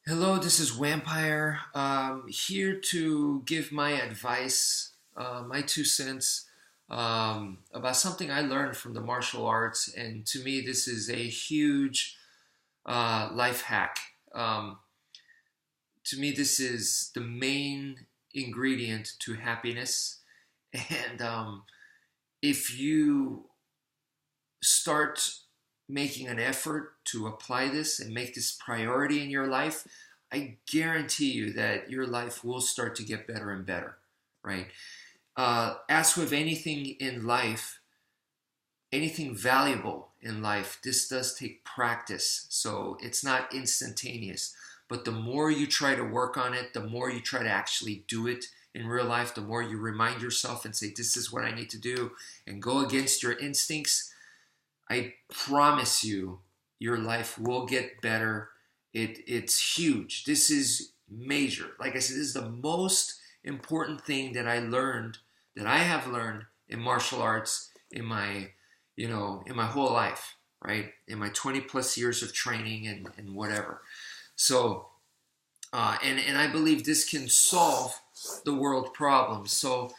Hello, this is wmpyr. Here to give my advice, my 2 cents about something I learned from the martial arts, and to me, this is a huge life hack. To me, this is the main ingredient to happiness, and if you start making an effort to apply this and make this priority in your life, I guarantee you that your life will start to get better and better, right? As with anything in life, anything valuable in life, this does take practice. So it's not instantaneous. But the more you try to work on it, the more you try to actually do it in real life, the more you remind yourself and say, this is what I need to do, and go against your instincts, I promise you, your life will get better. It's huge. This is major. Like I said, this is the most important thing that I have learned in martial arts in my, in my whole life, right? In my 20 plus years of training and whatever. So, and I believe this can solve the world problems. So,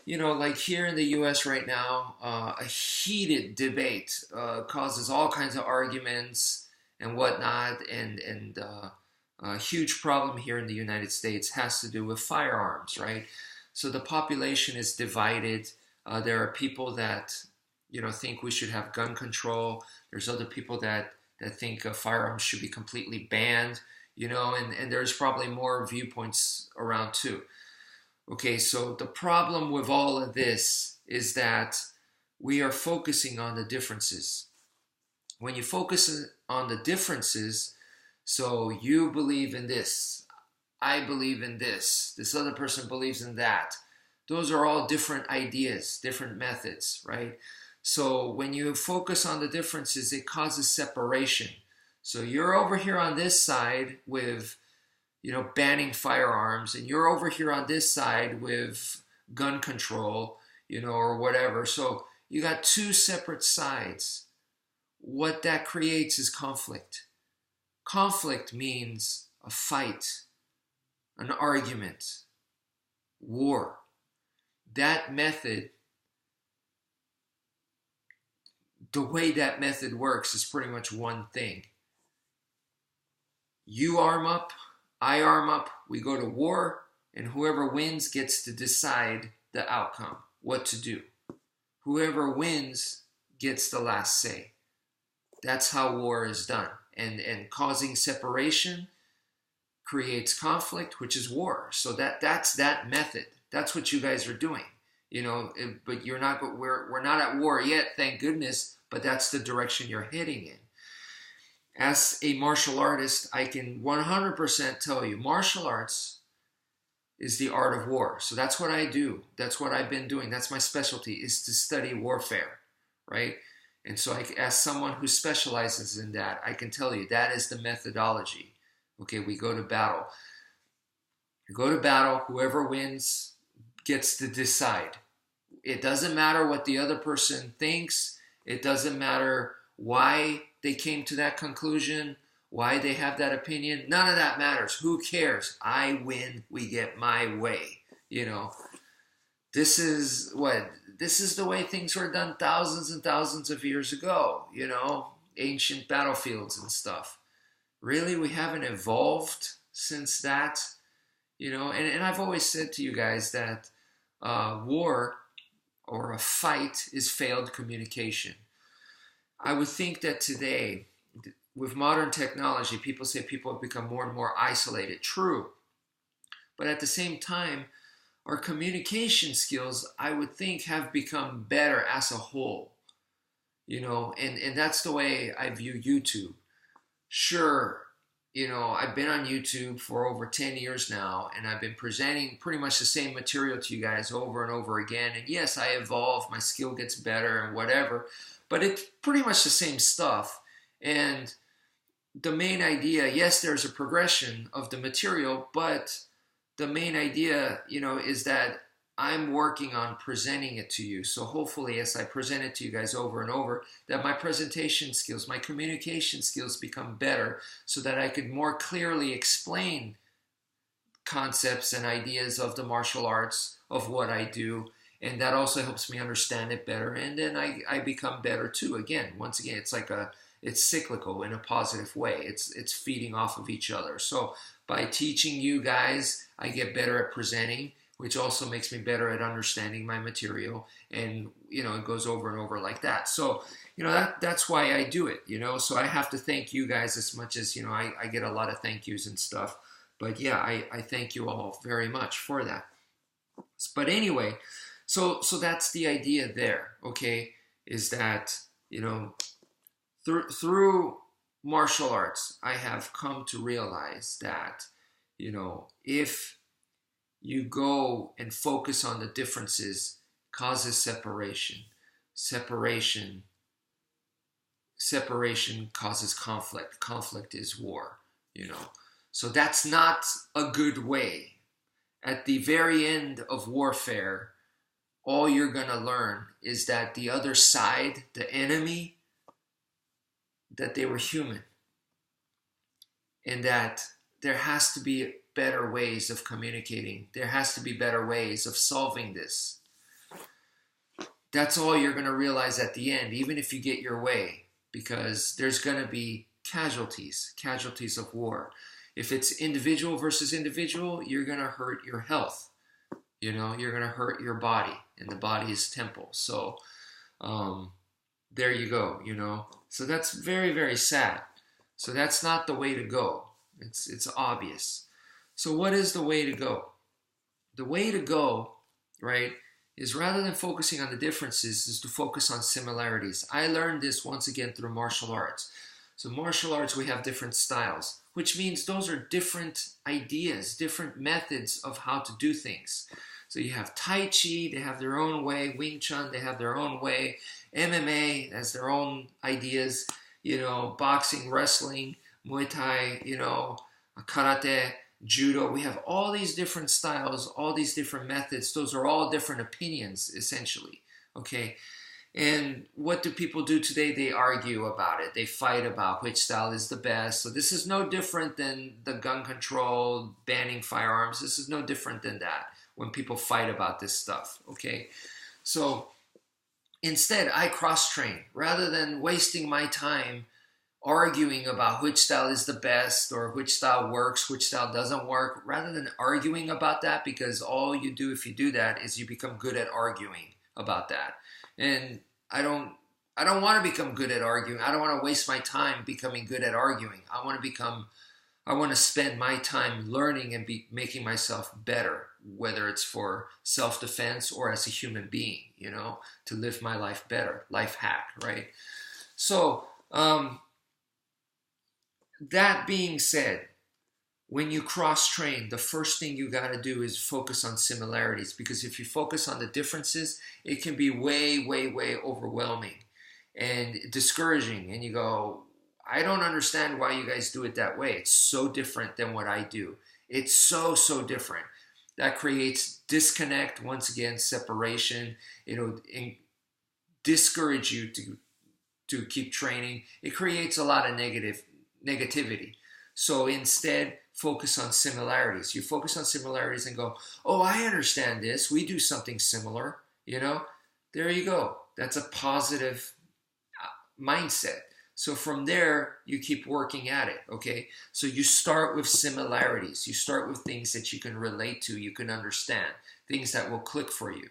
like here in the U.S. right now, a heated debate causes all kinds of arguments and whatnot, and a huge problem here in the United States has to do with firearms, right? So the population is divided. There are people that think we should have gun control. There's other people that think firearms should be completely banned, and there's probably more viewpoints around too. Okay, so the problem with all of this is that we are focusing on the differences. When you focus on the differences, so you believe in this, I believe in this other person believes in that. Those are all different ideas, different methods, right? So when you focus on the differences, it causes separation. So you're over here on this side with banning firearms, and you're over here on this side with gun control, or whatever. So you got two separate sides. What that creates is conflict. Conflict means a fight, an argument, war. That method, the way that method works is pretty much one thing. You arm up, I arm up, we go to war, and whoever wins gets to decide the outcome, what to do. Whoever wins gets the last say. That's how war is done. And causing separation creates conflict, which is war. So that's that method. That's what you guys are doing. But we're not at war yet, thank goodness, but that's the direction you're heading in. As a martial artist, I can 100% tell you, martial arts is the art of war. So that's what I do. That's what I've been doing. That's my specialty, is to study warfare, right? And so as someone who specializes in that, I can tell you that is the methodology. Okay, we go to battle. We go to battle, whoever wins gets to decide. It doesn't matter what the other person thinks. It doesn't matter why they came to that conclusion, why they have that opinion. None of that matters. Who cares? I win. We get my way. This is the way things were done thousands and thousands of years ago. Ancient battlefields and stuff. Really, we haven't evolved since that. And I've always said to you guys that war or a fight is failed communication. I would think that today, with modern technology, people say people have become more and more isolated. True. But at the same time, our communication skills, I would think, have become better as a whole. And that's the way I view YouTube. Sure, I've been on YouTube for over 10 years now, and I've been presenting pretty much the same material to you guys over and over again. And yes, I evolve, my skill gets better and whatever. But it's pretty much the same stuff. And the main idea, yes, there's a progression of the material, but the main idea, is that I'm working on presenting it to you. So hopefully, as I present it to you guys over and over, that my presentation skills, my communication skills become better so that I could more clearly explain concepts and ideas of the martial arts, of what I do. And that also helps me understand it better. And then I become better too. Again, once again, it's cyclical in a positive way. It's feeding off of each other. So by teaching you guys, I get better at presenting, which also makes me better at understanding my material. And, it goes over and over like that. So, that's why I do it, So I have to thank you guys as much as, I get a lot of thank yous and stuff. But yeah, I thank you all very much for that. But anyway, so that's the idea there, okay? Is that, through martial arts, I have come to realize that, if you go and focus on the differences, causes separation. Separation causes conflict. Conflict is war, So that's not a good way. At the very end of warfare, all you're going to learn is that the other side, the enemy, that they were human. And that there has to be better ways of communicating. There has to be better ways of solving this. That's all you're going to realize at the end, even if you get your way, because there's going to be casualties of war. If it's individual versus individual, you're going to hurt your health. You're going to hurt your body, and the body is temple. So there you go, So that's very, very sad. So that's not the way to go. It's obvious. So what is the way to go? The way to go, right, is rather than focusing on the differences, is to focus on similarities. I learned this once again through martial arts. So martial arts, we have different styles, which means those are different ideas, different methods of how to do things. So you have Tai Chi, they have their own way. Wing Chun, they have their own way. MMA has their own ideas. Boxing, wrestling, Muay Thai, karate, judo. We have all these different styles, all these different methods. Those are all different opinions, essentially. Okay. And what do people do today? They argue about it. They fight about which style is the best. So this is no different than the gun control, banning firearms. This is no different than that when people fight about this stuff, okay? So instead, I cross-train. Rather than wasting my time arguing about which style is the best or which style works, which style doesn't work, rather than arguing about that, because all you do if you do that is you become good at arguing about that. And I don't want to become good at arguing. I don't want to waste my time becoming good at arguing. I want to spend my time learning and making myself better, whether it's for self-defense or as a human being, to live my life better. Life hack, right? So, that being said, when you cross-train, the first thing you got to do is focus on similarities, because if you focus on the differences, it can be way, way, way overwhelming and discouraging. And you go, I don't understand why you guys do it that way. It's so different than what I do. It's so, so different. That creates disconnect, once again, separation. It'll discourage you to keep training. It creates a lot of negativity. So instead, focus on similarities. You focus on similarities and go, oh, I understand this. We do something similar, There you go. That's a positive mindset. So from there, you keep working at it, okay? So you start with similarities. You start with things that you can relate to, you can understand, things that will click for you.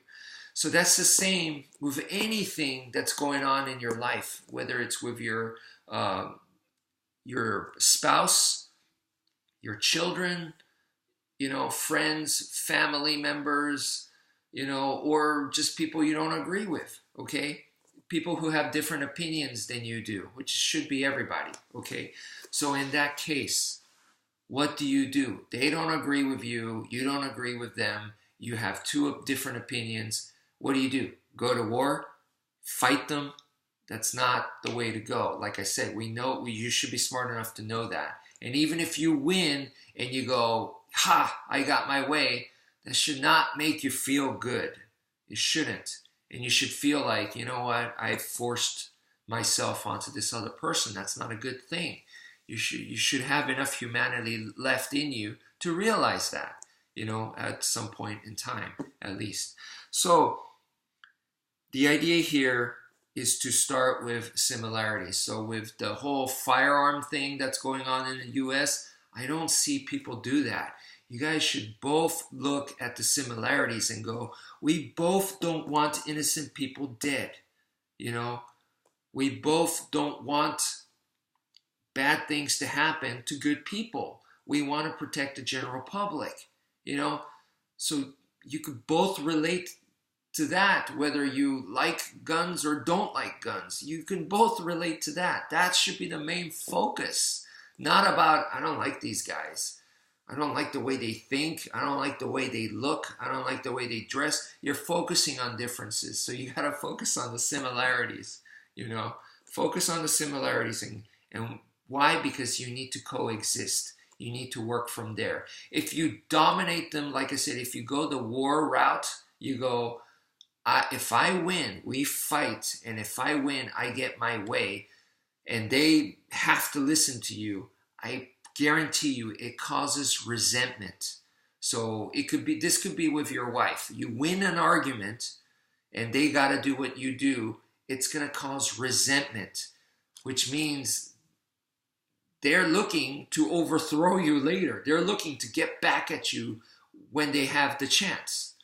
So that's the same with anything that's going on in your life, whether it's with your spouse, your children, friends, family members, or just people you don't agree with, okay? People who have different opinions than you do, which should be everybody, okay? So in that case, what do? They don't agree with you, you don't agree with them, you have two different opinions. What do? Go to war? Fight them? That's not the way to go. Like I said, you should be smart enough to know that. And even if you win and you go, ha, I got my way, That should not make you feel good. It shouldn't. And you should feel like, you know what, I forced myself onto this other person. That's not a good thing. You should have enough humanity left in you to realize that, at some point in time, at least. So the idea here is to start with similarities. So with the whole firearm thing that's going on in the US, I don't see people do that. You guys should both look at the similarities and go, we both don't want innocent people dead. We both don't want bad things to happen to good people. We want to protect the general public, So you could both relate to that, whether you like guns or don't like guns. You can both relate to that. That should be the main focus. Not about, I don't like these guys. I don't like the way they think. I don't like the way they look. I don't like the way they dress. You're focusing on differences. So you got to focus on the similarities, Focus on the similarities. And why? Because you need to coexist. You need to work from there. If you dominate them, like I said, if you go the war route, you go, if I win, we fight. And if I win, I get my way. And they have to listen to you. I guarantee you it causes resentment. So this could be with your wife. You win an argument and they got to do what you do. It's going to cause resentment, which means they're looking to overthrow you later. They're looking to get back at you when they have the chance.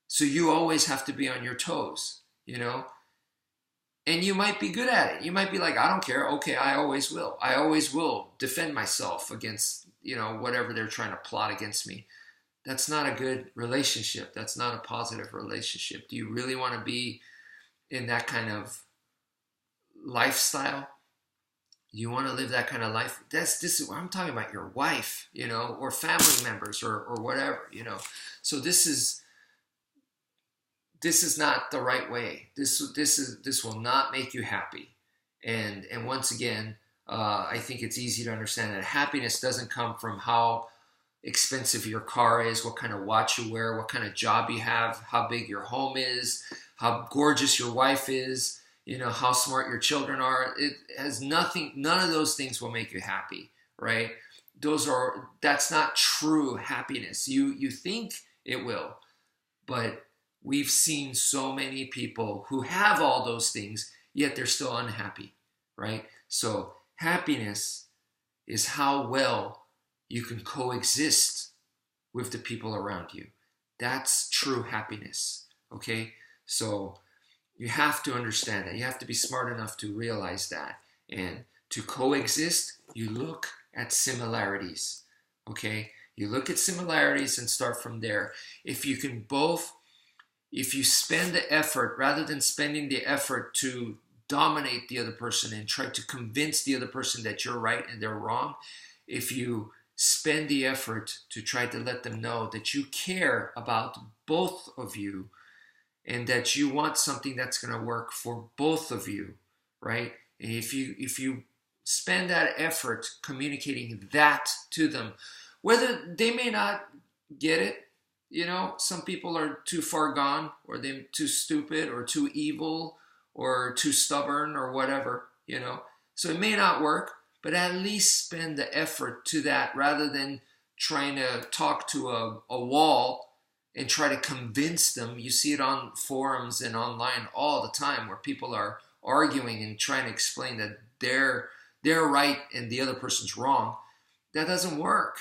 So you always have to be on your toes, And you might be good at it. You might be like, I don't care. Okay, I always will. I always will defend myself against, whatever they're trying to plot against me. That's not a good relationship. That's not a positive relationship. Do you really want to be in that kind of lifestyle? You want to live that kind of life? I'm talking about your wife, or family members or whatever, So this is not the right way. This will not make you happy. And once again, I think it's easy to understand that happiness doesn't come from how expensive your car is, what kind of watch you wear, what kind of job you have, how big your home is, how gorgeous your wife is, how smart your children are. It has nothing, none of those things will make you happy, right? That's not true happiness. You think it will, but we've seen so many people who have all those things, yet they're still unhappy, right? So happiness is how well you can coexist with the people around you. That's true happiness, okay? So you have to understand that. You have to be smart enough to realize that. And to coexist, you look at similarities, okay? You look at similarities and start from there. If you spend the effort, rather than spending the effort to dominate the other person and try to convince the other person that you're right and they're wrong, if you spend the effort to try to let them know that you care about both of you and that you want something that's going to work for both of you, right? And if you spend that effort communicating that to them, whether they may not get it, some people are too far gone, or they're too stupid, or too evil, or too stubborn, or whatever, So it may not work, but at least spend the effort to that rather than trying to talk to a wall and try to convince them. You see it on forums and online all the time where people are arguing and trying to explain that they're right and the other person's wrong. That doesn't work.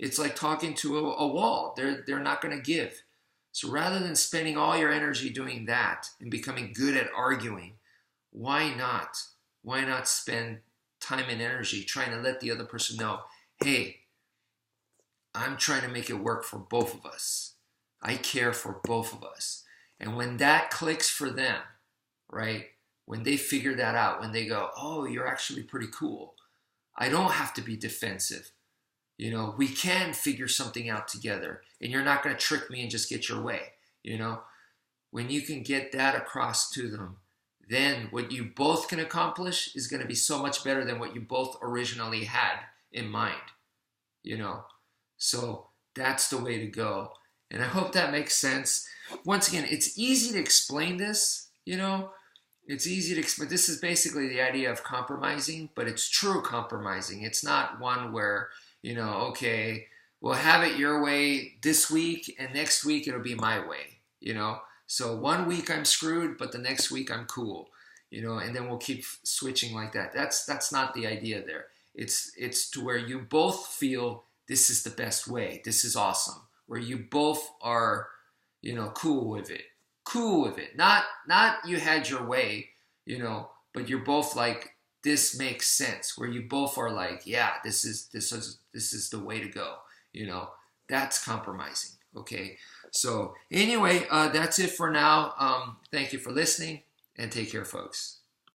It's like talking to a wall. They're not going to give. So rather than spending all your energy doing that and becoming good at arguing, why not? Why not spend time and energy trying to let the other person know, hey, I'm trying to make it work for both of us. I care for both of us. And when that clicks for them, right? When they figure that out, when they go, oh, you're actually pretty cool. I don't have to be defensive. We can figure something out together, and you're not going to trick me and just get your way. When you can get that across to them, then what you both can accomplish is going to be so much better than what you both originally had in mind. So That's the way to go. And I hope that makes sense. Once again, it's easy to explain this, you know, it's easy to explain. This is basically the idea of compromising, but it's true compromising. It's not one where, okay, we'll have it your way this week and next week it'll be my way, So one week I'm screwed, but the next week I'm cool, and then we'll keep switching like that. That's not the idea there. It's to where you both feel this is the best way. This is awesome. Where you both are, cool with it. Cool with it. Not you had your way, but you're both like, this makes sense. Where you both are like, yeah, this is the way to go. That's compromising. Okay. So anyway, that's it for now. Thank you for listening and take care, folks.